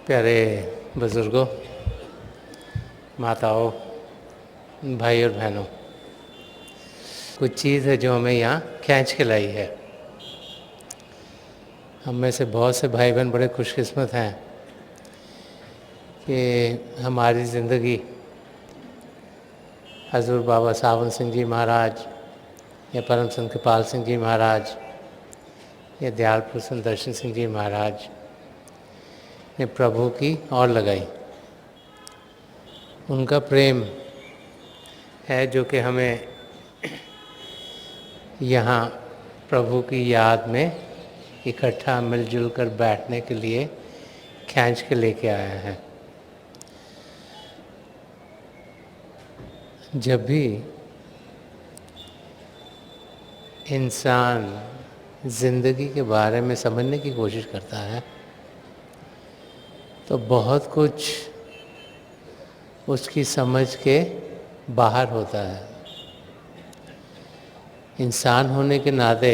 प्यारे बुज़ुर्गों, माताओं, भाई और बहनों, कुछ चीज़ है जो हमें यहाँ खींच के लाई है। हम में से बहुत से भाई बहन बड़े खुशकिस्मत हैं कि हमारी ज़िंदगी हज़ूर बाबा सावन सिंह जी महाराज या परम संत कृपाल सिंह जी महाराज या दयालपुर संत दर्शन सिंह जी महाराज ने प्रभु की ओर लगाई। उनका प्रेम है जो कि हमें यहाँ प्रभु की याद में इकट्ठा मिलजुल कर बैठने के लिए खींच के लेके आया है। जब भी इंसान ज़िंदगी के बारे में समझने की कोशिश करता है तो बहुत कुछ उसकी समझ के बाहर होता है। इंसान होने के नाते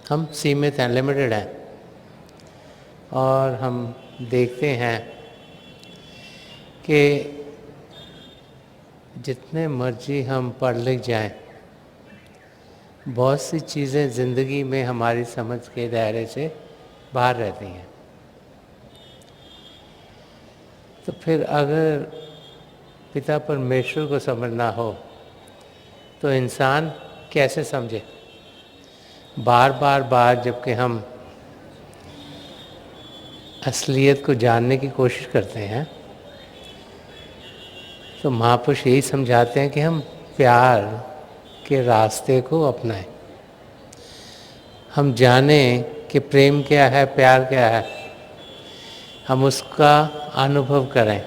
हम सीमित हैं, लिमिटेड हैं, और हम देखते हैं कि जितने मर्जी हम पढ़ लिख जाएं, बहुत सी चीज़ें ज़िंदगी में हमारी समझ के दायरे से बाहर रहती हैं। तो फिर अगर पिता परमेश्वर को समझना हो तो इंसान कैसे समझे? बार जबकि हम असलियत को जानने की कोशिश करते हैं तो महापुरुष यही समझाते हैं कि हम प्यार के रास्ते को अपनाएं। हम जानें कि प्रेम क्या है, प्यार क्या है, हम उसका अनुभव करें।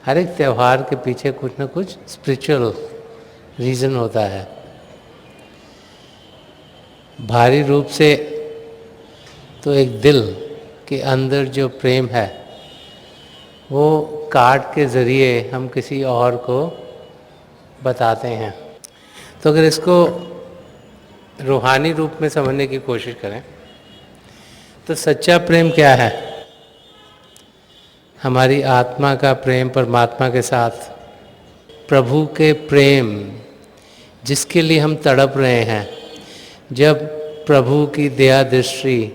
हर एक त्यौहार के पीछे कुछ न कुछ स्पिरिचुअल रीज़न होता है। भारी रूप से तो एक दिल के अंदर जो प्रेम है वो कार्ड के ज़रिए हम किसी और को बताते हैं। तो अगर इसको रूहानी रूप में समझने की कोशिश करें तो सच्चा प्रेम क्या है? हमारी आत्मा का प्रेम परमात्मा के साथ, प्रभु के प्रेम जिसके लिए हम तड़प रहे हैं। जब प्रभु की दया दृष्टि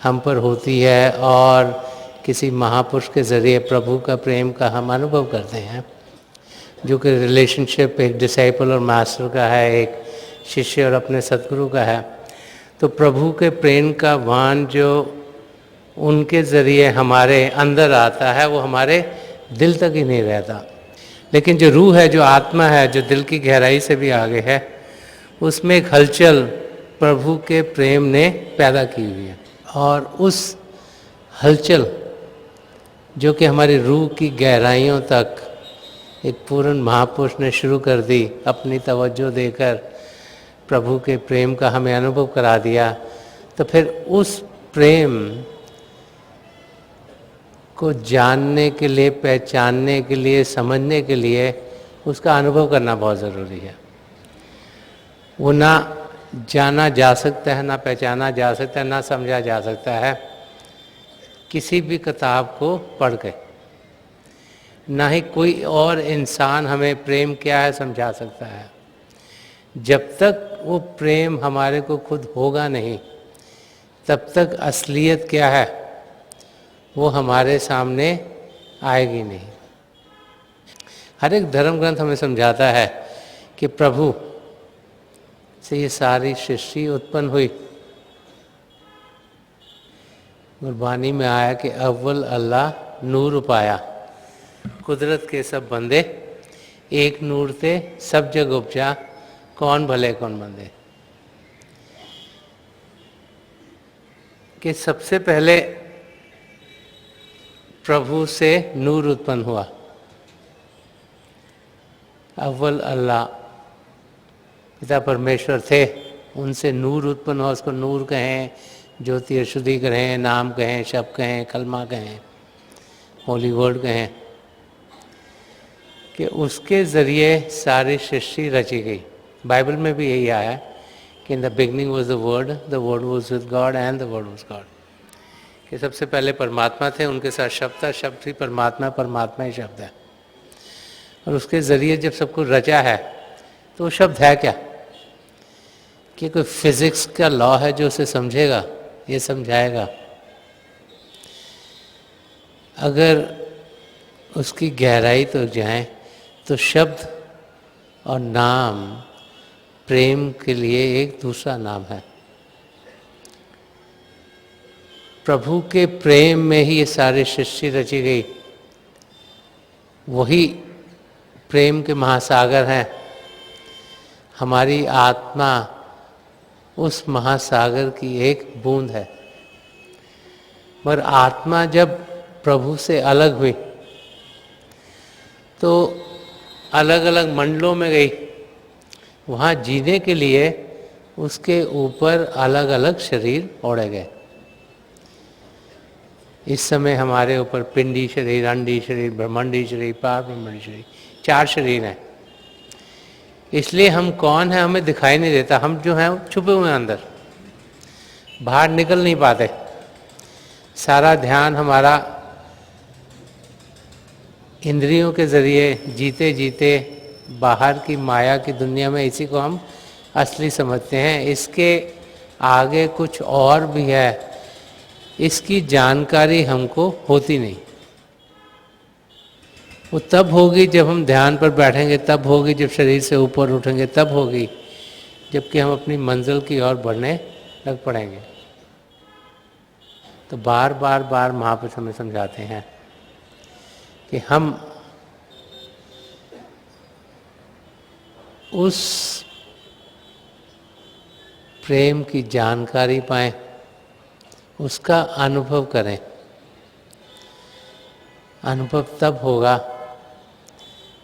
हम पर होती है और किसी महापुरुष के ज़रिए प्रभु का प्रेम का हम अनुभव करते हैं, जो कि रिलेशनशिप एक डिसाइपल और मास्टर का है, एक शिष्य और अपने सतगुरु का है, तो प्रभु के प्रेम का वान जो उनके ज़रिए हमारे अंदर आता है वो हमारे दिल तक ही नहीं रहता, लेकिन जो रूह है, जो आत्मा है, जो दिल की गहराई से भी आगे है, उसमें एक हलचल प्रभु के प्रेम ने पैदा की हुई है। और उस हलचल जो कि हमारी रूह की गहराइयों तक एक पूर्ण महापुरुष ने शुरू कर दी, अपनी तवज्जो देकर प्रभु के प्रेम का हमें अनुभव करा दिया, तो फिर उस प्रेम को जानने के लिए, पहचानने के लिए, समझने के लिए उसका अनुभव करना बहुत ज़रूरी है। वो ना जाना जा सकता है, ना पहचाना जा सकता है, ना समझा जा सकता है किसी भी किताब को पढ़ के। ना ही कोई और इंसान हमें प्रेम क्या है समझा सकता है। जब तक वो प्रेम हमारे को खुद होगा नहीं, तब तक असलियत क्या है वो हमारे सामने आएगी नहीं। हर एक धर्म ग्रंथ हमें समझाता है कि प्रभु से ये सारी सृष्टि उत्पन्न हुई। गुरबानी में आया कि अव्वल अल्लाह नूर पाया, कुदरत के सब बंदे एक नूर थे, सब जग उपजा, कौन भले कौन बंदे। कि सबसे पहले प्रभु से नूर उत्पन्न हुआ। अव्वल अल्लाह पिता परमेश्वर थे, उनसे नूर उत्पन्न हुआ। उसको नूर कहें, ज्योति अशुद्धि कहें, नाम कहें, शब्द कहें, कलमा कहें, होली वर्ड कहें, कि उसके ज़रिए सारी सृष्टि रची गई। बाइबल में भी यही आया है कि in the beginning was the word was with God and the word was God. कि सबसे पहले परमात्मा थे, उनके साथ शब्द था, शब्द ही परमात्मा, परमात्मा ही शब्द है, और उसके ज़रिए जब सबको रचा है तो वो शब्द है क्या? कि कोई फिजिक्स का लॉ है जो उसे समझेगा, ये समझाएगा? अगर उसकी गहराई तो जाएं तो शब्द और नाम प्रेम के लिए एक दूसरा नाम है। प्रभु के प्रेम में ही ये सारी सृष्टि रची गई, वही प्रेम के महासागर हैं। हमारी आत्मा उस महासागर की एक बूंद है। पर आत्मा जब प्रभु से अलग हुई तो अलग अलग मंडलों में गई, वहाँ जीने के लिए उसके ऊपर अलग अलग शरीर ओढ़े गए। इस समय हमारे ऊपर पिंडी शरीर, अंडी शरीर, ब्रह्मांडी शरीर, पार ब्रह्मांडी शरीर, 4 शरीर हैं। इसलिए हम कौन है हमें दिखाई नहीं देता। हम जो हैं छुपे हुए हैं अंदर, बाहर निकल नहीं पाते। सारा ध्यान हमारा इंद्रियों के ज़रिए जीते जीते बाहर की माया की दुनिया में, इसी को हम असली समझते हैं। इसके आगे कुछ और भी है, इसकी जानकारी हमको होती नहीं। वो तब होगी जब हम ध्यान पर बैठेंगे, तब होगी जब शरीर से ऊपर उठेंगे, तब होगी जबकि हम अपनी मंजिल की ओर बढ़ने लग पड़ेंगे। तो बार बार बार महापुरुष हमें समझाते हैं कि हम उस प्रेम की जानकारी पाएं, उसका अनुभव करें। अनुभव तब होगा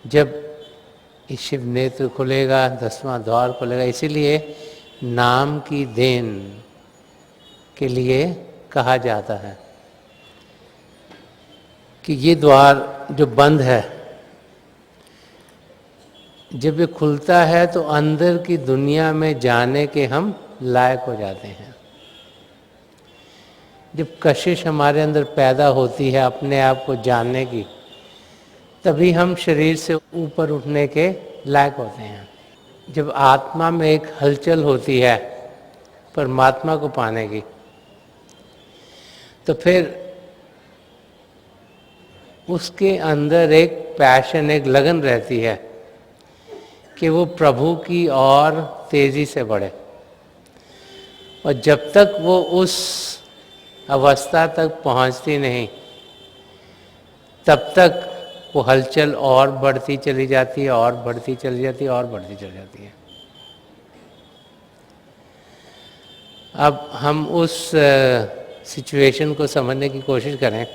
जब ये शिव नेत्र खुलेगा, 10वां द्वार खुलेगा। इसीलिए नाम की देन के लिए कहा जाता है कि ये द्वार जो बंद है, जब ये खुलता है तो अंदर की दुनिया में जाने के हम लायक हो जाते हैं। जब कशिश हमारे अंदर पैदा होती है अपने आप को जानने की, तभी हम शरीर से ऊपर उठने के लायक होते हैं। जब आत्मा में एक हलचल होती है परमात्मा को पाने की, तो फिर उसके अंदर एक पैशन, एक लगन रहती है कि वो प्रभु की ओर तेजी से बढ़े। और जब तक वो उस अवस्था तक पहुंचती नहीं, तब तक वो हलचल और बढ़ती चली जाती है, और बढ़ती चली जाती है, और बढ़ती चली जाती है। अब हम उस सिचुएशन को समझने की कोशिश करें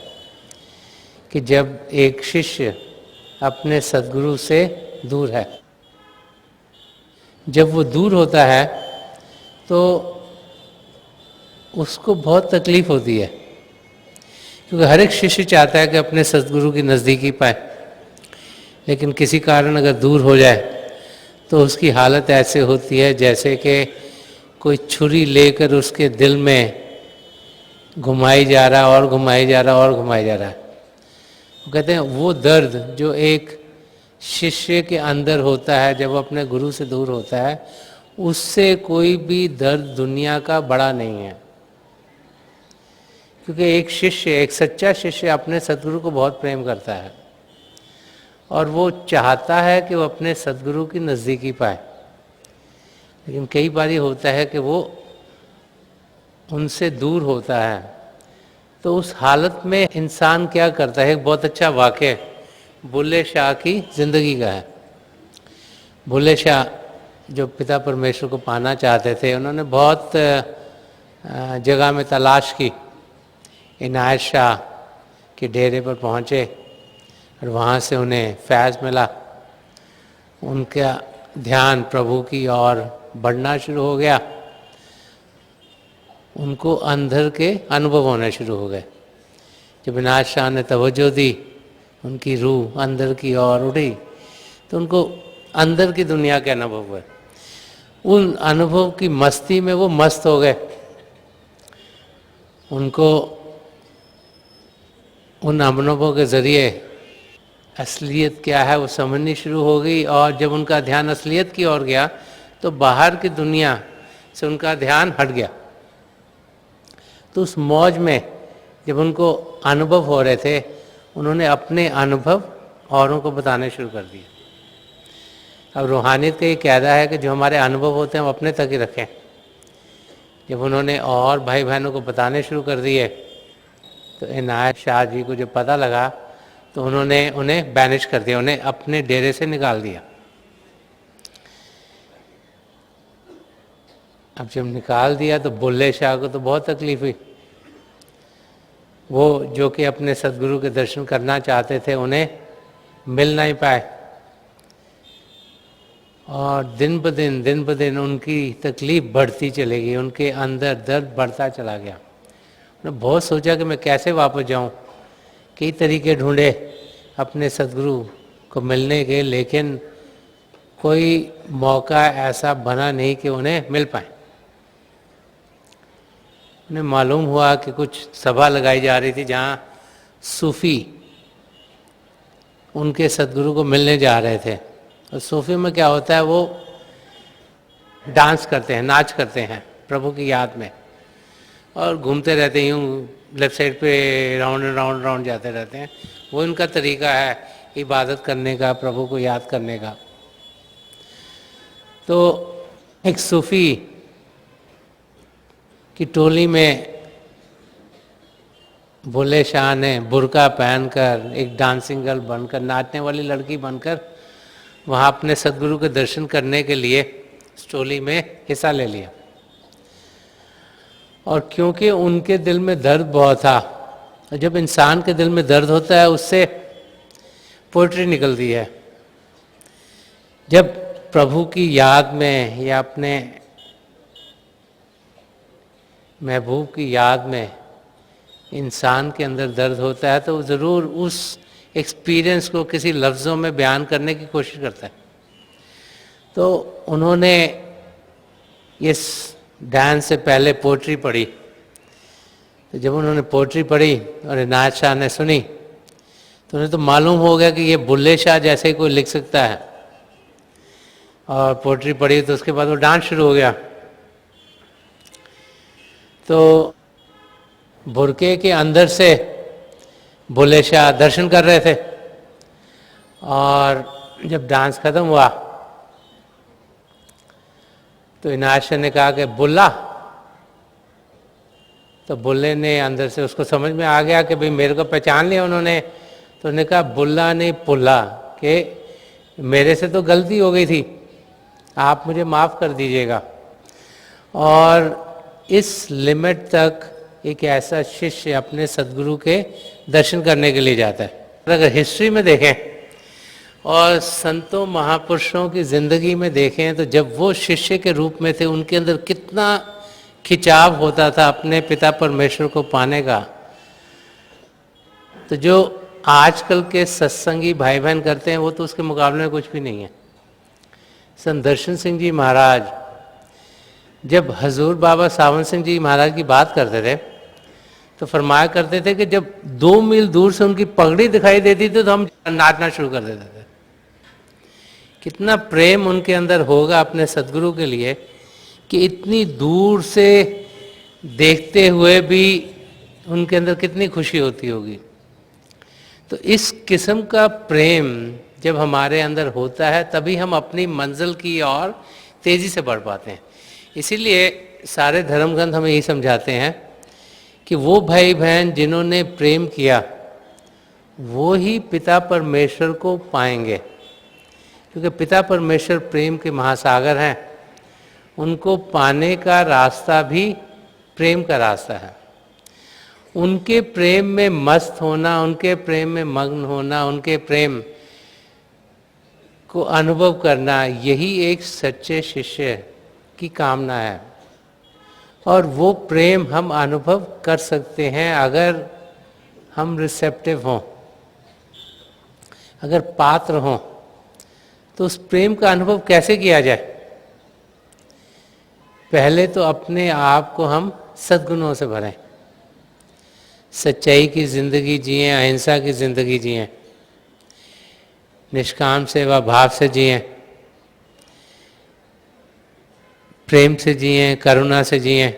कि जब एक शिष्य अपने सद्गुरु से दूर है, जब वो दूर होता है तो उसको बहुत तकलीफ होती है, क्योंकि हर एक शिष्य चाहता है कि अपने सद्गुरु की नज़दीकी पाए। लेकिन किसी कारण अगर दूर हो जाए तो उसकी हालत ऐसे होती है जैसे कि कोई छुरी लेकर उसके दिल में घुमाई जा रहा, और घुमाई जा रहा, और घुमाई जा रहा है। वो कहते हैं वो दर्द जो एक शिष्य के अंदर होता है जब वो अपने गुरु से दूर होता है, उससे कोई भी दर्द दुनिया का बड़ा नहीं है। क्योंकि एक शिष्य, एक सच्चा शिष्य अपने सद्गुरु को बहुत प्रेम करता है, और वो चाहता है कि वो अपने सद्गुरु की नज़दीकी पाए। लेकिन कई बार ये होता है कि वो उनसे दूर होता है। तो उस हालत में इंसान क्या करता है? एक बहुत अच्छा वाक़या बुल्ले शाह की ज़िंदगी का है। बुल्ले शाह जो पिता परमेश्वर को पाना चाहते थे, उन्होंने बहुत जगह में तलाश की। इनायत शाह के डेरे पर पहुँचे और वहाँ से उन्हें फैज़ मिला। उनका ध्यान प्रभु की ओर बढ़ना शुरू हो गया। उनको अंदर के अनुभव होने शुरू हो गए। जब इनायत शाह ने तवज्जो दी, उनकी रूह अंदर की ओर उठी, तो उनको अंदर की दुनिया के अनुभव हुए। उन अनुभव की मस्ती में वो मस्त हो गए। उनको उन अनुभवों के ज़रिए असलियत क्या है वो समझनी शुरू हो गई। और जब उनका ध्यान असलियत की ओर गया तो बाहर की दुनिया से उनका ध्यान हट गया। तो उस मौज में जब उनको अनुभव हो रहे थे, उन्होंने अपने अनुभव औरों को बताने शुरू कर दिए। अब रूहानियत का ये कहना है कि जो हमारे अनुभव होते हैं हम अपने तक ही रखें। जब उन्होंने और भाई बहनों को बताने शुरू कर दिए तो इनायत शाह जी को जब पता लगा तो उन्होंने उन्हें बैनिश कर दिया, उन्हें अपने डेरे से निकाल दिया। अब जब निकाल दिया तो बुल्ले शाह को तो बहुत तकलीफ हुई। वो जो कि अपने सदगुरु के दर्शन करना चाहते थे उन्हें मिल नहीं पाए, और दिन ब दिन उनकी तकलीफ बढ़ती चली गई, उनके अंदर दर्द बढ़ता चला गया। उन्होंने बहुत सोचा कि मैं कैसे वापस जाऊं, कई तरीके ढूंढे अपने सदगुरु को मिलने के, लेकिन कोई मौका ऐसा बना नहीं कि उन्हें मिल पाए। उन्हें मालूम हुआ कि कुछ सभा लगाई जा रही थी जहाँ सूफ़ी उनके सदगुरु को मिलने जा रहे थे। और सूफ़ी में क्या होता है, वो डांस करते हैं, नाच करते हैं प्रभु की याद में, और घूमते रहते हैं, यूँ लेफ्ट साइड पे राउंड राउंड राउंड जाते रहते हैं। वो इनका तरीका है इबादत करने का, प्रभु को याद करने का। तो एक सूफ़ी की टोली में बुल्ले शाह ने बुर्का पहनकर, एक डांसिंग गर्ल बनकर, नाचने वाली लड़की बनकर वहाँ अपने सदगुरु के दर्शन करने के लिए इस टोली में हिस्सा ले लिया। और क्योंकि उनके दिल में दर्द बहुत था, और जब इंसान के दिल में दर्द होता है उससे पोइट्री निकलती है। जब प्रभु की याद में या अपने महबूब की याद में इंसान के अंदर दर्द होता है तो ज़रूर उस एक्सपीरियंस को किसी लफ्ज़ों में बयान करने की कोशिश करता है। तो उन्होंने इस डांस से पहले पोइट्री पढ़ी। तो जब उन्होंने पोइट्री पढ़ी और इनायत शाह ने सुनी तो उन्हें तो मालूम हो गया कि ये बुल्ले शाह जैसे ही कोई लिख सकता है। और पोइट्री पढ़ी तो उसके बाद वो डांस शुरू हो गया। तो बुरके के अंदर से बुल्ले शाह दर्शन कर रहे थे, और जब डांस खत्म हुआ तो इनायत शाह ने कहा कि बुल्ला। तो बुल्ले ने अंदर से, उसको समझ में आ गया कि भाई मेरे को पहचान लिया उन्होंने। तो उन्होंने कहा बुल्ला नहीं पुल्ला, कि मेरे से तो गलती हो गई थी, आप मुझे माफ़ कर दीजिएगा। और इस लिमिट तक एक ऐसा शिष्य अपने सदगुरु के दर्शन करने के लिए जाता है। अगर हिस्ट्री में देखें और संतों महापुरुषों की ज़िंदगी में देखें तो जब वो शिष्य के रूप में थे उनके अंदर कितना खिंचाव होता था अपने पिता परमेश्वर को पाने का। तो जो आजकल के सत्संगी भाई बहन करते हैं वो तो उसके मुकाबले में कुछ भी नहीं है। संत दर्शन सिंह जी महाराज जब हजूर बाबा सावन सिंह जी महाराज की बात करते थे तो फरमाया करते थे कि जब 2 मील दूर से उनकी पगड़ी दिखाई देती थी तो हम नाचना शुरू कर देते थे। कितना प्रेम उनके अंदर होगा अपने सदगुरु के लिए कि इतनी दूर से देखते हुए भी उनके अंदर कितनी खुशी होती होगी। तो इस किस्म का प्रेम जब हमारे अंदर होता है तभी हम अपनी मंजिल की ओर तेज़ी से बढ़ पाते हैं। इसीलिए सारे धर्म ग्रंथ हमें यही समझाते हैं कि वो भाई बहन जिन्होंने प्रेम किया वो ही पिता परमेश्वर को पाएंगे, क्योंकि पिता परमेश्वर प्रेम के महासागर हैं। उनको पाने का रास्ता भी प्रेम का रास्ता है। उनके प्रेम में मस्त होना, उनके प्रेम में मग्न होना, उनके प्रेम को अनुभव करना, यही एक सच्चे शिष्य की कामना है। और वो प्रेम हम अनुभव कर सकते हैं अगर हम रिसेप्टिव हों, अगर पात्र हों। तो उस प्रेम का अनुभव कैसे किया जाए? पहले तो अपने आप को हम सद्गुणों से भरें। सच्चाई की ज़िंदगी जिएं, अहिंसा की ज़िंदगी जिएं, निष्काम सेवा भाव से जिएं, प्रेम से जिएं, करुणा से जिएं,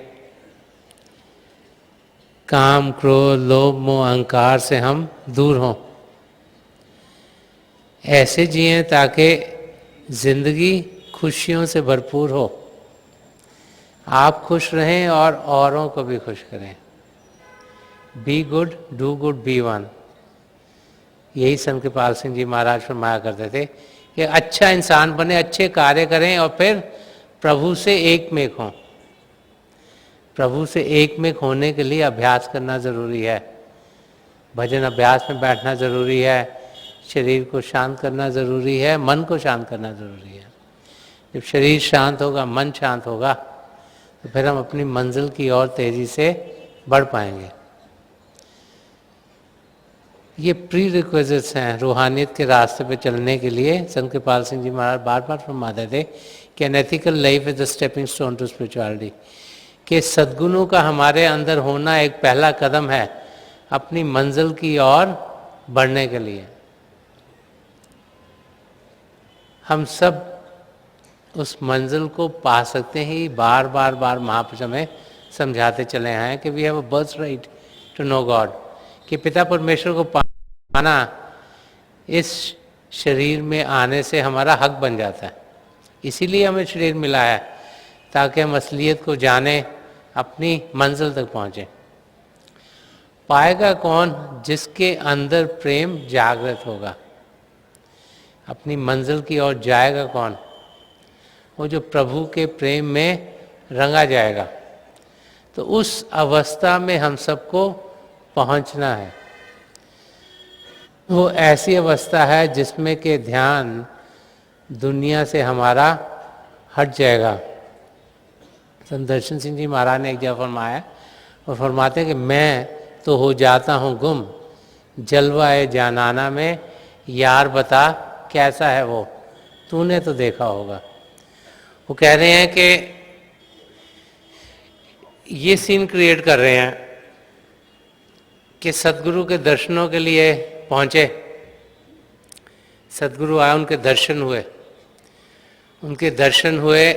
काम क्रोध लोभ मोह अहंकार से हम दूर हों। ऐसे जिएं ताकि ज़िंदगी खुशियों से भरपूर हो, आप खुश रहें और औरों को भी खुश करें। Be good do good be one, यही संत कृपाल सिंह जी महाराज फरमाया करते थे कि अच्छा इंसान बने, अच्छे कार्य करें और फिर प्रभु से एकमेक हों। प्रभु से एकमेक होने के लिए अभ्यास करना ज़रूरी है, भजन अभ्यास में बैठना ज़रूरी है, शरीर को शांत करना ज़रूरी है, मन को शांत करना ज़रूरी है। जब शरीर शांत होगा, मन शांत होगा, तो फिर हम अपनी मंजिल की ओर तेज़ी से बढ़ पाएंगे। ये प्री रिक्विजिट्स हैं रूहानियत के रास्ते पे चलने के लिए। संत कृपाल सिंह जी महाराज बार बार फरमाते थे कि an ethical life is the stepping stone to spirituality, कि सद्गुणों का हमारे अंदर होना एक पहला कदम है अपनी मंजिल की ओर बढ़ने के लिए। हम सब उस मंजिल को पा सकते ही बार बार महापुरुष हमें समझाते चले हैं कि we have a birthright to know God, कि पिता परमेश्वर को पाना इस शरीर में आने से हमारा हक बन जाता है। इसीलिए हमें शरीर मिला है ताकि हम असलियत को जाने, अपनी मंजिल तक पहुँचें। पाएगा कौन? जिसके अंदर प्रेम जागृत होगा। अपनी मंजिल की ओर जाएगा कौन? वो जो प्रभु के प्रेम में रंगा जाएगा। तो उस अवस्था में हम सबको पहुंचना है। वो ऐसी अवस्था है जिसमें के ध्यान दुनिया से हमारा हट जाएगा। संत दर्शन सिंह जी महाराज ने एक जगह फरमाया और फरमाते हैं कि मैं तो हो जाता हूँ गुम, जलवाए जानाना में यार बता कैसा है वो, तूने तो देखा होगा। वो कह रहे हैं कि ये सीन क्रिएट कर रहे हैं कि सदगुरु के दर्शनों के लिए पहुँचे, सदगुरु आए, उनके दर्शन हुए, उनके दर्शन हुए,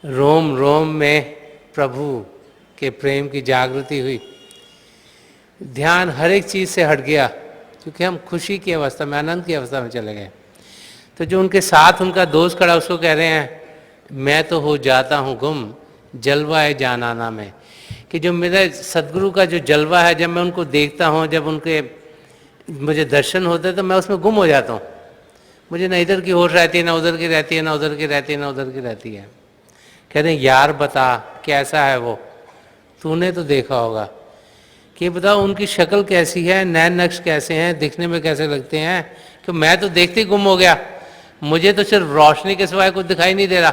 रोम रोम में प्रभु के प्रेम की जागृति हुई, ध्यान हर एक चीज़ से हट गया क्योंकि हम खुशी की अवस्था में, आनंद की अवस्था में चले गए। तो जो उनके साथ उनका दोस्त खड़ा उसको कह रहे हैं मैं तो हो जाता हूँ गुम, जलवा है जानाना में, कि जो मेरे सदगुरु का जो जलवा है, जब मैं उनको देखता हूँ, जब उनके मुझे दर्शन होते तो मैं उसमें गुम हो जाता हूँ। मुझे ना इधर की होश रहती है, ना उधर की रहती है, ना उधर की रहती है, ना उधर की रहती है। कहते हैं यार बता कैसा है वो, तूने तो देखा होगा। कि बताओ उनकी शक्ल कैसी है, नैन नक्श कैसे हैं, दिखने में कैसे लगते हैं, कि मैं तो देखते ही गुम हो गया, मुझे तो सिर्फ रोशनी के सिवाय कुछ दिखाई नहीं दे रहा।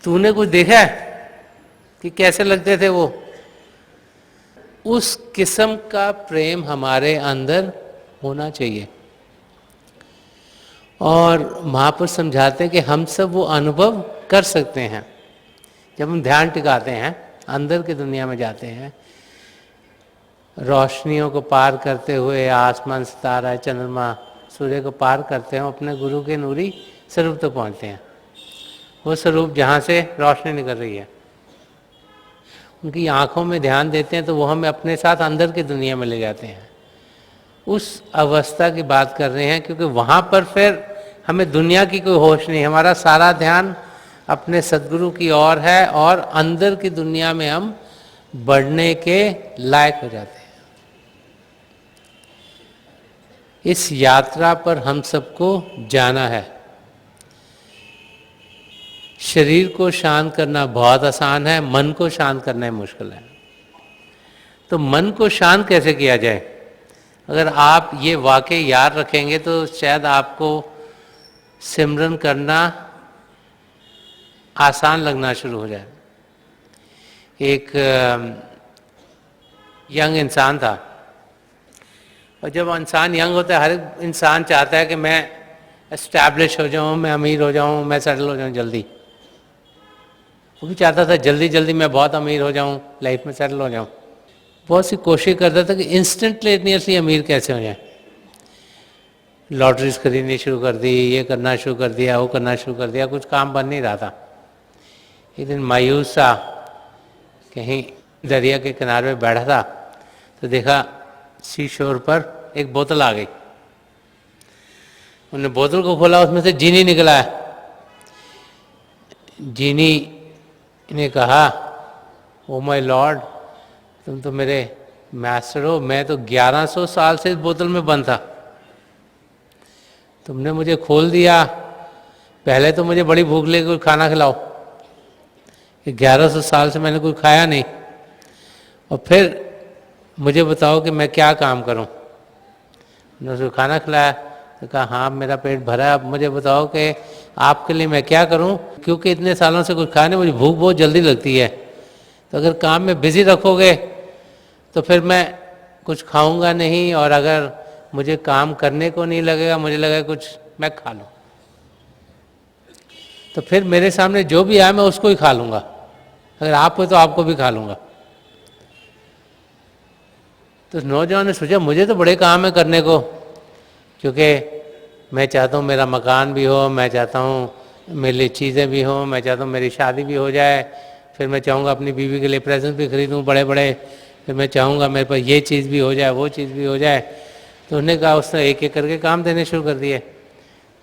तूने कुछ देखा है कि कैसे लगते थे वो? उस किस्म का प्रेम हमारे अंदर होना चाहिए। और महापुरुष समझाते हैं कि हम सब वो अनुभव कर सकते हैं जब हम ध्यान टिकाते हैं, अंदर की दुनिया में जाते हैं, रोशनियों को पार करते हुए, आसमान, सितारा, चंद्रमा, सूर्य को पार करते हैं, अपने गुरु के नूरी स्वरूप तक पहुँचते हैं। वो स्वरूप जहाँ से रोशनी निकल रही है, उनकी आँखों में ध्यान देते हैं तो वो हमें अपने साथ अंदर की दुनिया में ले जाते हैं। उस अवस्था की बात कर रहे हैं क्योंकि वहाँ पर फिर हमें दुनिया की कोई होश नहीं, हमारा सारा ध्यान अपने सदगुरु की ओर है और अंदर की दुनिया में हम बढ़ने के लायक हो जाते हैं। इस यात्रा पर हम सबको जाना है। शरीर को शांत करना बहुत आसान है, मन को शांत करना मुश्किल है। तो मन को शांत कैसे किया जाए? अगर आप ये वाकई याद रखेंगे तो शायद आपको सिमरन करना आसान लगना शुरू हो जाए। एक यंग इंसान था, और जब इंसान यंग होता है, हर एक इंसान चाहता है कि मैं एस्टैब्लिश हो जाऊं, मैं अमीर हो जाऊं, मैं सेटल हो जाऊं जल्दी। वो भी चाहता था जल्दी जल्दी मैं बहुत अमीर हो जाऊं, लाइफ में सेटल हो जाऊं। बहुत सी कोशिश करता था कि इंस्टेंटनेसली अमीर कैसे हो जाए। लॉटरीज खरीदनी शुरू कर दी, ये करना शुरू कर दिया, वो करना शुरू कर दिया, कुछ काम बन नहीं रहा था। एक दिन मायूस सा कहीं दरिया के किनारे पे बैठा था तो देखा सी शोर पर एक बोतल आ गई। उन्होंने बोतल को खोला, उसमें से जीनी निकला है। जीनी ने कहा, ओ माय लॉर्ड, तुम तो मेरे मास्टर हो, मैं तो 1100 साल से इस बोतल में बंद था, तुमने मुझे खोल दिया। पहले तो मुझे बड़ी भूख लगी, कुछ खाना खिलाओ। 1100 साल से मैंने कुछ खाया नहीं, और फिर मुझे बताओ कि मैं क्या काम करूं। उन्होंने उसको खाना खिलाया तो कहा, हाँ मेरा पेट भरा है, अब मुझे बताओ कि आपके लिए मैं क्या करूं, क्योंकि इतने सालों से कुछ खाया नहीं, मुझे भूख बहुत जल्दी लगती है। तो अगर काम में बिजी रखोगे तो फिर मैं कुछ खाऊंगा नहीं, और अगर मुझे काम करने को नहीं लगेगा, मुझे लगेगा कुछ मैं खा लूँ, तो फिर मेरे सामने जो भी आए मैं उसको ही खा लूँगा, अगर आप हो तो आपको भी खा लूँगा। तो नौजवान ने सोचा मुझे तो बड़े काम है करने को, क्योंकि मैं चाहता हूँ मेरा मकान भी हो, मैं चाहता हूँ मेरे लिए चीज़ें भी हों, मैं चाहता हूँ मेरी शादी भी हो जाए, फिर मैं चाहूँगा अपनी बीवी के लिए प्रेजेंट भी खरीदूँ बड़े बड़े, फिर मैं चाहूँगा मेरे पास ये चीज़ भी हो जाए, वो चीज़ भी हो जाए। तो उन्होंने कहा, उसने एक एक करके काम देने शुरू कर दिए,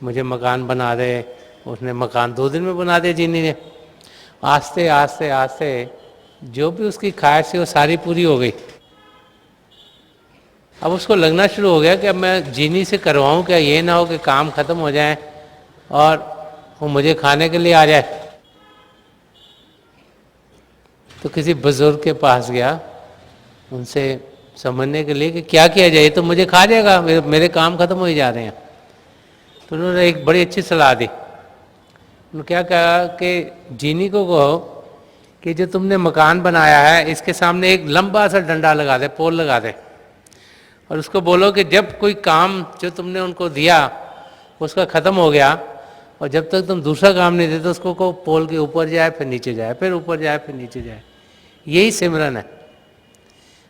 मुझे मकान बना दे। उसने मकान 2 दिन में बना दिया जीनी ने। आस्ते आस्ते आस्ते जो भी उसकी ख्वाहिश थी वो सारी पूरी हो गई। अब उसको लगना शुरू हो गया कि अब मैं जीनी से करवाऊँ क्या, ये ना हो कि काम ख़त्म हो जाए और वो मुझे खाने के लिए आ जाए। तो किसी बुजुर्ग के पास गया उनसे समझने के लिए कि क्या किया जाए, तो मुझे खा जाएगा, मेरे काम ख़त्म हो ही जा रहे हैं। तो उन्होंने एक बड़ी अच्छी सलाह दी। उन्होंने क्या कहा कि जीनी को कहो कि जो तुमने मकान बनाया है इसके सामने एक लंबा सा डंडा लगा दे, पोल लगा दे, और उसको बोलो कि जब कोई काम जो तुमने उनको दिया उसका ख़त्म हो गया, और जब तक तुम दूसरा काम नहीं देते उसको को पोल के ऊपर जाए फिर नीचे जाए, फिर ऊपर जाए फिर नीचे जाए। यही सिमरन है।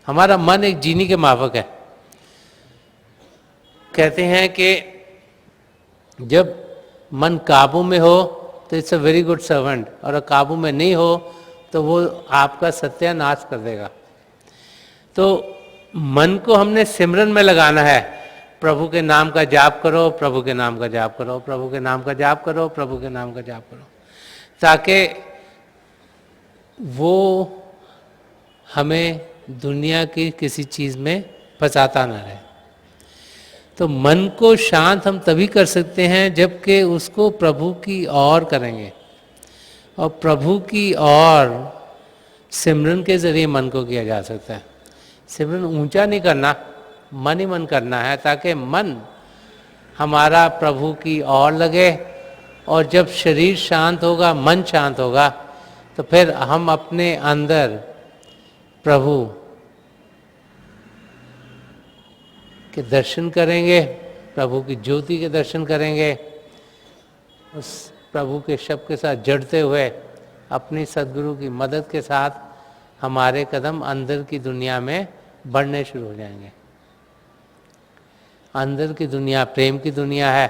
हमारा मन एक जीनी के माफक है। कहते हैं कि जब मन काबू में हो तो it's a very good servant, और काबू में नहीं हो तो वो आपका सत्यानाश कर देगा। तो मन को हमने सिमरन में लगाना है। प्रभु के नाम का जाप करो, प्रभु के नाम का जाप करो, प्रभु के नाम का जाप करो, प्रभु के नाम का जाप करो, ताकि वो हमें दुनिया की किसी चीज़ में फंसाता ना रहे। तो मन को शांत हम तभी कर सकते हैं जबकि उसको प्रभु की ओर करेंगे, और प्रभु की ओर सिमरन के जरिए मन को किया जा सकता है। सिमरन ऊंचा नहीं करना, मन ही मन करना है, ताकि मन हमारा प्रभु की ओर लगे, और जब शरीर शांत होगा, मन शांत होगा, तो फिर हम अपने अंदर प्रभु के दर्शन करेंगे, प्रभु की ज्योति के दर्शन करेंगे, उस प्रभु के शब्द के साथ जड़ते हुए अपनी सद्गुरु की मदद के साथ हमारे कदम अंदर की दुनिया में बढ़ने शुरू हो जाएंगे। अंदर की दुनिया प्रेम की दुनिया है,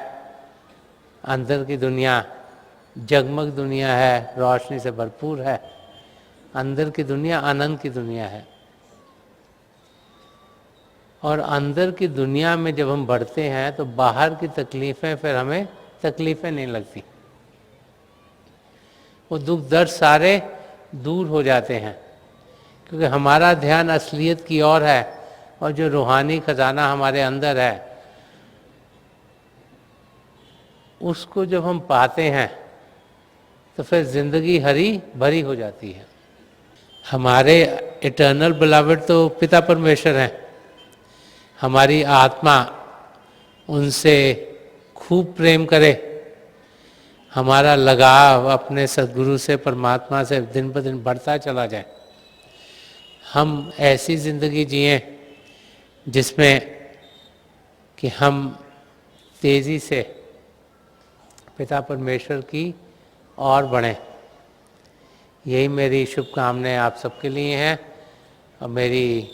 अंदर की दुनिया जगमग दुनिया है, रोशनी से भरपूर है। अंदर की दुनिया आनंद की दुनिया है, और अंदर की दुनिया में जब हम बढ़ते हैं तो बाहर की तकलीफ़ें फिर हमें तकलीफ़ें नहीं लगती, वो दुख दर्द सारे दूर हो जाते हैं, क्योंकि हमारा ध्यान असलियत की ओर है, और जो रूहानी खजाना हमारे अंदर है उसको जब हम पाते हैं तो फिर ज़िंदगी हरी भरी हो जाती है। हमारे इटर्नल बिलवड तो पिता परमेश्वर हैं, हमारी आत्मा उनसे खूब प्रेम करे, हमारा लगाव अपने सद्गुरु से, परमात्मा से दिन ब दिन बढ़ता चला जाए। हम ऐसी ज़िंदगी जिएं जिसमें कि हम तेज़ी से पिता परमेश्वर की ओर बढ़ें। यही मेरी शुभकामनाएं आप सबके लिए हैं, और मेरी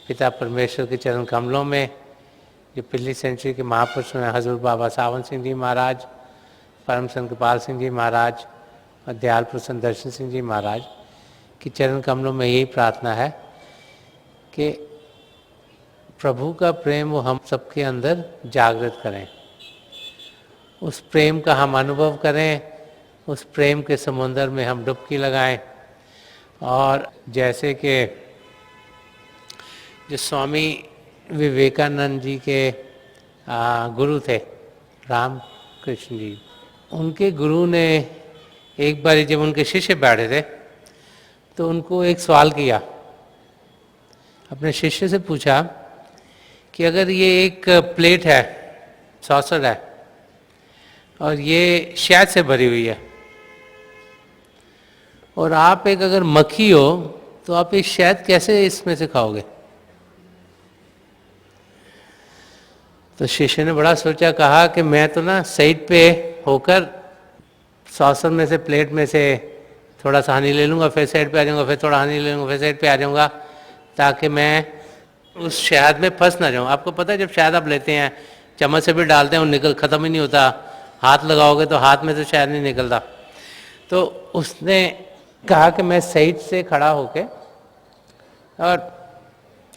पिता परमेश्वर के चरण कमलों में जो पिछली सेंचुरी के महापुरुष हैं हजूर बाबा सावन सिंह जी महाराज, परम संत कृपाल सिंह जी महाराज और दयाल प्रसन्न दर्शन सिंह जी महाराज की चरण कमलों में यही प्रार्थना है कि प्रभु का प्रेम वो हम सबके अंदर जागृत करें, उस प्रेम का हम अनुभव करें, उस प्रेम के समुंदर में हम डुबकी लगाएं। और जैसे कि जो स्वामी विवेकानंद जी के गुरु थे राम कृष्ण जी, उनके गुरु ने एक बार जब उनके शिष्य बैठे थे तो उनको एक सवाल किया, अपने शिष्य से पूछा कि अगर ये एक प्लेट है, सॉसर है और ये शहद से भरी हुई है और आप एक अगर मक्खी हो तो आप ये शहद कैसे इसमें से खाओगे? तो शिष्य ने बड़ा सोचा, कहा कि मैं तो ना साइड पे होकर सॉसर में से प्लेट में से थोड़ा सा हनी ले लूँगा, फिर साइड पे आ जाऊँगा, फिर थोड़ा हनी ले लूँगा, फिर साइड पे आ जाऊँगा, ताकि मैं उस शहद में फंस ना जाऊँ। आपको पता है जब शहद आप लेते हैं चम्मच से भी डालते हैं वो निकल ख़त्म ही नहीं होता, हाथ लगाओगे तो हाथ में से शहद नहीं निकलता। तो उसने कहा कि मैं साइड से खड़ा होके और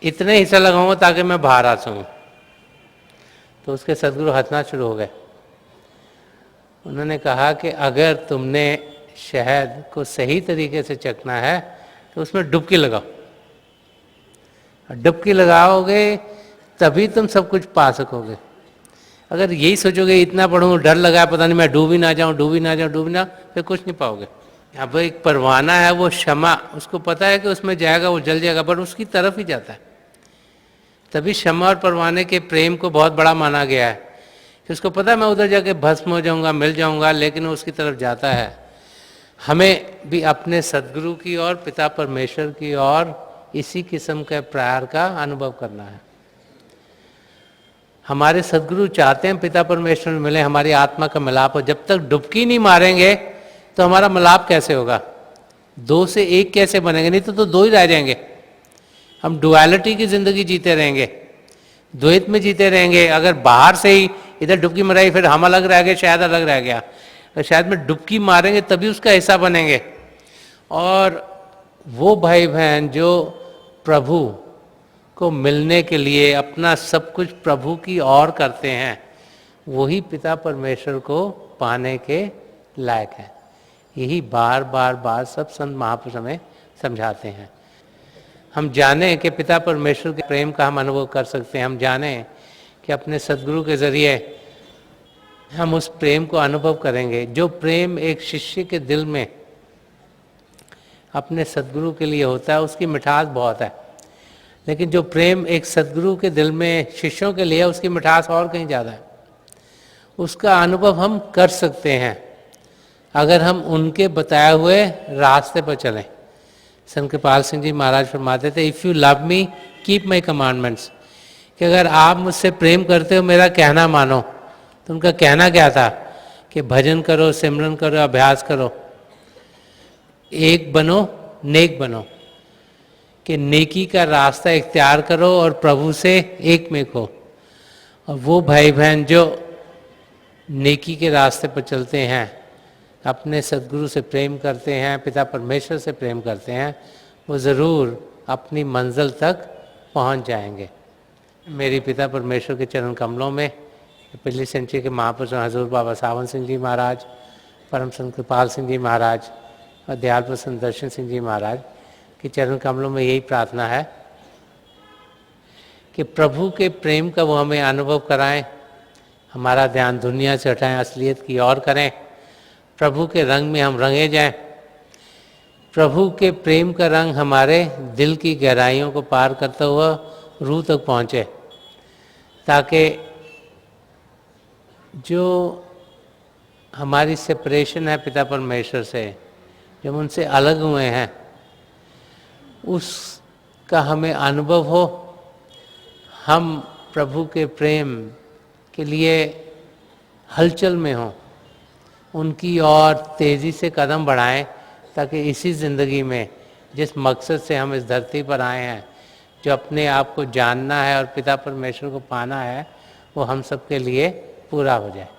इतने हिस्सा लगाऊंगा ताकि मैं बाहर आ सकूँ। तो उसके सदगुरु हंसना शुरू हो गए। उन्होंने कहा कि अगर तुमने शहद को सही तरीके से चखना है तो उसमें डुबकी लगाओ, डुबकी लगाओगे तभी तुम सब कुछ पा सकोगे। अगर यही सोचोगे इतना पढ़ूँ, डर लगा है पता नहीं मैं डूब ही ना जाऊँ, डूब ही ना जाऊँ, डूब ना, फिर कुछ नहीं पाओगे। अब एक परवाना है वो क्षमा, उसको पता है कि उसमें जाएगा वो जल जाएगा, पर उसकी तरफ ही जाता है। तभी क्षमा और परवाने के प्रेम को बहुत बड़ा माना गया है कि उसको पता है मैं उधर जाके भस्म हो जाऊंगा, मिल जाऊंगा, लेकिन वो उसकी तरफ जाता है। हमें भी अपने सदगुरु की और पिता परमेश्वर की और इसी किस्म के प्यार का अनुभव करना है। हमारे सदगुरु चाहते हैं पिता परमेश्वर में मिले, हमारी आत्मा का मिलाप हो। जब तक डुबकी नहीं मारेंगे तो हमारा मिलाप कैसे होगा? दो से एक कैसे बनेंगे? नहीं तो दो ही रह जाएंगे। हम डुअलिटी की जिंदगी जीते रहेंगे, द्वैत में जीते रहेंगे। अगर बाहर से ही इधर डुबकी मराई फिर हम अलग रह गए, शायद अलग रह गया। तो शायद में डुबकी मारेंगे तभी उसका हिस्सा बनेंगे। और वो भाई बहन जो प्रभु को मिलने के लिए अपना सब कुछ प्रभु की ओर करते हैं, वही पिता परमेश्वर को पाने के लायक है। यही बार बार बार सब संत महापुरुष हमें समझाते हैं। हम जाने कि पिता परमेश्वर के प्रेम का हम अनुभव कर सकते हैं। हम जाने कि अपने सदगुरु के ज़रिए हम उस प्रेम को अनुभव करेंगे। जो प्रेम एक शिष्य के दिल में अपने सदगुरु के लिए होता है उसकी मिठास बहुत है, लेकिन जो प्रेम एक सदगुरु के दिल में शिष्यों के लिए उसकी मिठास और कहीं ज़्यादा है। उसका अनुभव हम कर सकते हैं अगर हम उनके बताए हुए रास्ते पर चलें। संत कृपाल सिंह जी महाराज फरमाते थे, if you love me keep my commandments, कि अगर आप मुझसे प्रेम करते हो मेरा कहना मानो। तो उनका कहना क्या था कि भजन करो, सिमरन करो, अभ्यास करो, एक बनो, नेक बनो, कि नेकी का रास्ता इख्तियार करो और प्रभु से एक में हो। और वो भाई बहन जो नेकी के रास्ते पर चलते हैं, अपने सदगुरु से प्रेम करते हैं, पिता परमेश्वर से प्रेम करते हैं, वो ज़रूर अपनी मंजिल तक पहुंच जाएंगे। मेरी पिता परमेश्वर के चरण कमलों में पिछली सेंचुरी के महापुरुष हजूर बाबा सावन सिंह जी महाराज, परम संत कृपाल सिंह जी महाराज और दयाल प्रसन्न दर्शन सिंह जी महाराज के चरण कमलों में यही प्रार्थना है कि प्रभु के प्रेम का वो हमें अनुभव कराएं, हमारा ध्यान दुनिया से हटाएं, असलियत की ओर करें, प्रभु के रंग में हम रंगे जाएं, प्रभु के प्रेम का रंग हमारे दिल की गहराइयों को पार करता हुआ रूह तक पहुँचे, ताकि जो हमारी सेपरेशन है पिता परमेश्वर से, जब उनसे अलग हुए हैं, उसका हमें अनुभव हो। हम प्रभु के प्रेम के लिए हलचल में हों, उनकी ओर तेज़ी से कदम बढ़ाएं, ताकि इसी ज़िंदगी में जिस मकसद से हम इस धरती पर आए हैं, जो अपने आप को जानना है और पिता परमेश्वर को पाना है, वो हम सबके लिए पूरा हो जाए।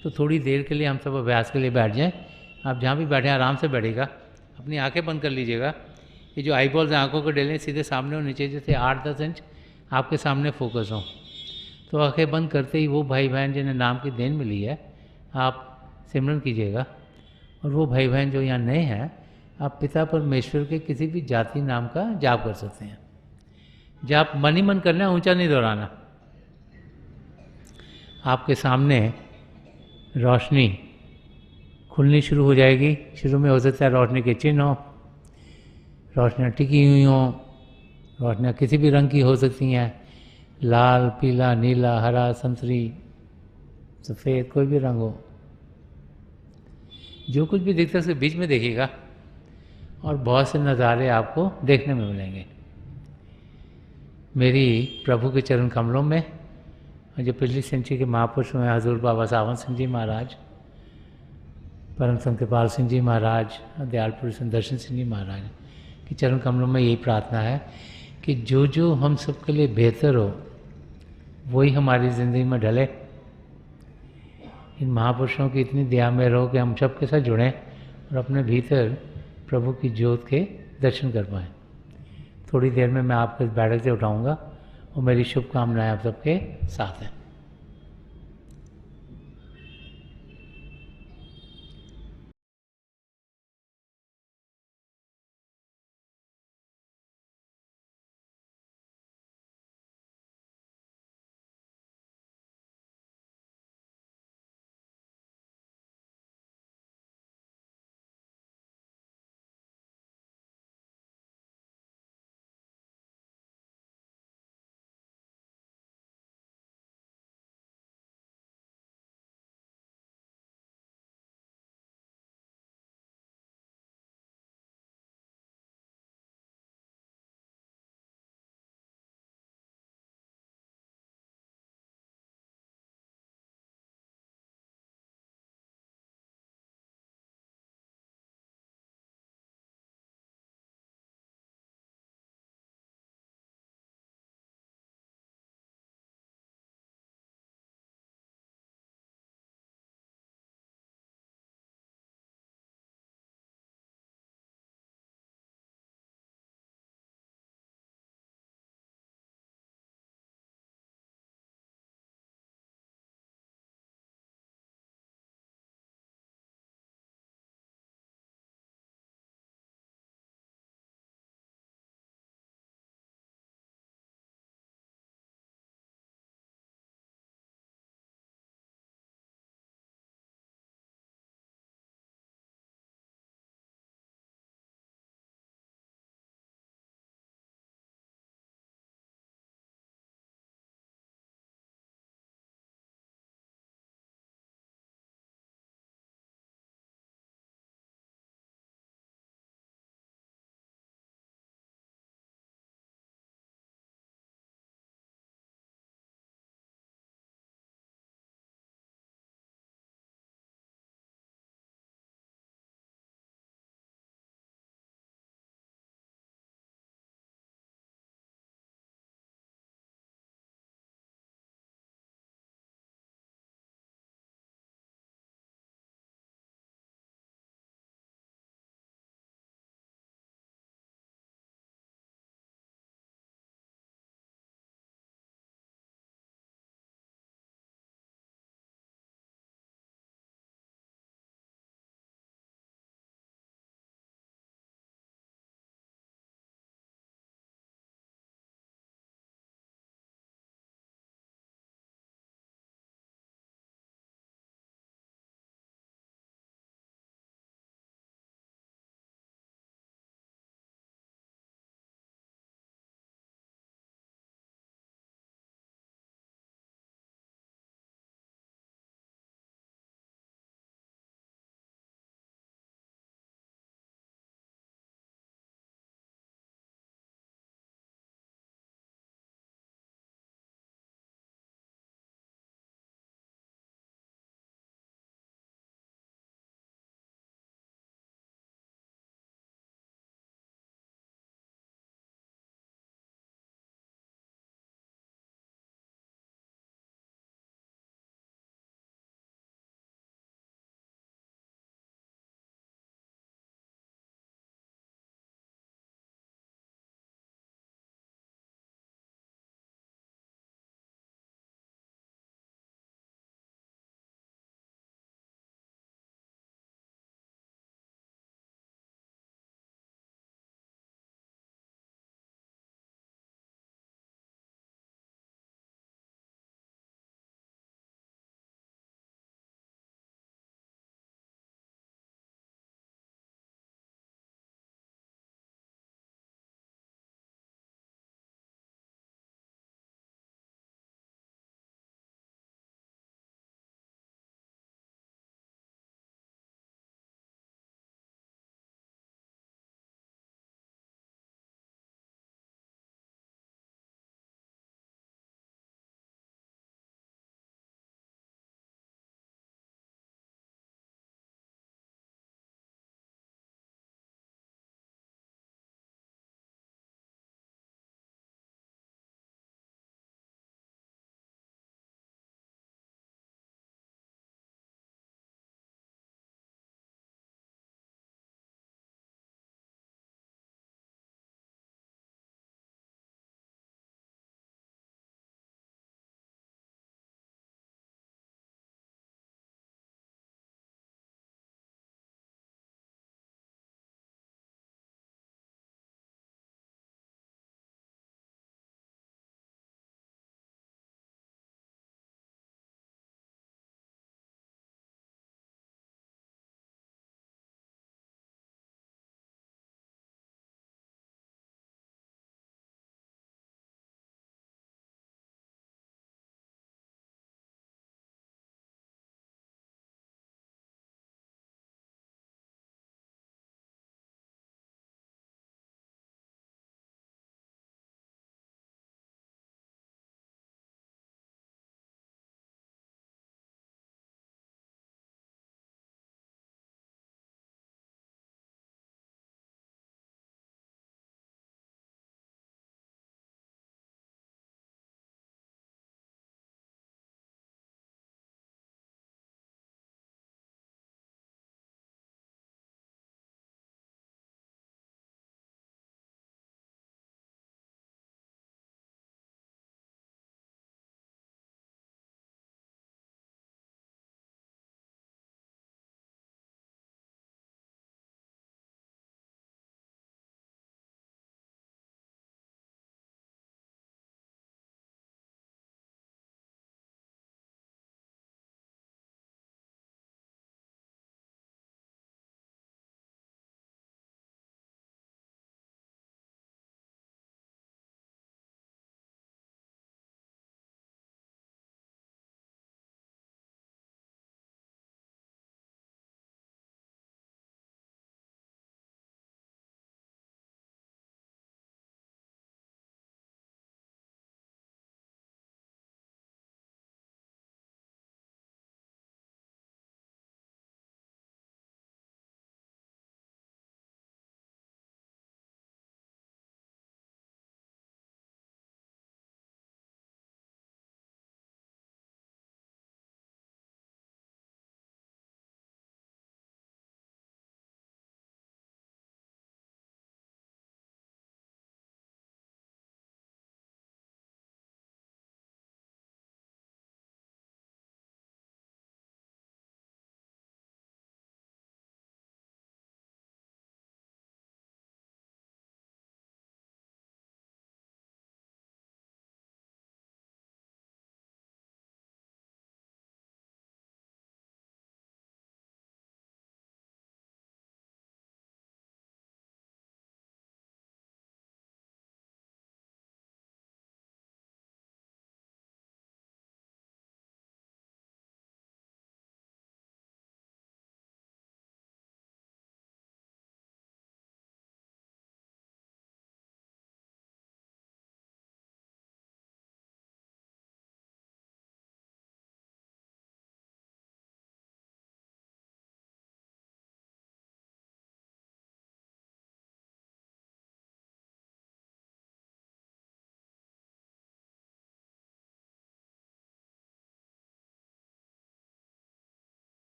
तो थोड़ी देर के लिए हम सब अभ्यास के लिए बैठ जाएं। आप जहाँ भी बैठे आराम से बैठेगा, अपनी आंखें बंद कर लीजिएगा। ये जो आई बॉल्स आँखों को डेलें सीधे सामने और नीचे जैसे 8-10 इंच आपके सामने फोकस हो। तो आंखें बंद करते ही वो भाई बहन जिन्हें नाम की देन मिली है, आप सिमरन कीजिएगा। और वो भाई बहन जो यहाँ नए हैं, आप पिता परमेश्वर के किसी भी जाति नाम का जाप कर सकते हैं। जाप मन ही मन करना है, ऊंचा नहीं दोहराना। आपके सामने रोशनी खुलनी शुरू हो जाएगी। शुरू में हो सकता है रोशनी के चिन्ह हो, रोशनियाँ टिकी हुई हों, रोशनियाँ किसी भी रंग की हो सकती हैं, लाल, पीला, नीला, हरा, संतरी, सफ़ेद, कोई भी रंग हो। जो कुछ भी दिखता है उसके बीच में देखिएगा और बहुत से नज़ारे आपको देखने में मिलेंगे। मेरी प्रभु के चरण कमलों में जो पिछली सेंचुरी के महापुरुष हुए हजूर बाबा सावन सिंह जी महाराज, परम संत कृपाल सिंह जी महाराज, दयाल पुरुष दर्शन सिंह जी महाराज की चरण कमलों में यही प्रार्थना है कि जो जो हम सबके लिए बेहतर हो वही हमारी ज़िंदगी में ढले। इन महापुरुषों की इतनी दया में रहो कि हम सबके साथ जुड़ें और अपने भीतर प्रभु की ज्योत के दर्शन कर पाएँ। थोड़ी देर में मैं आपको इस बैठक से उठाऊँगा और मेरी शुभकामनाएं आप सबके साथ हैं।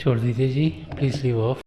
छोड़ दीजिए जी, प्लीज़ लीव ऑफ।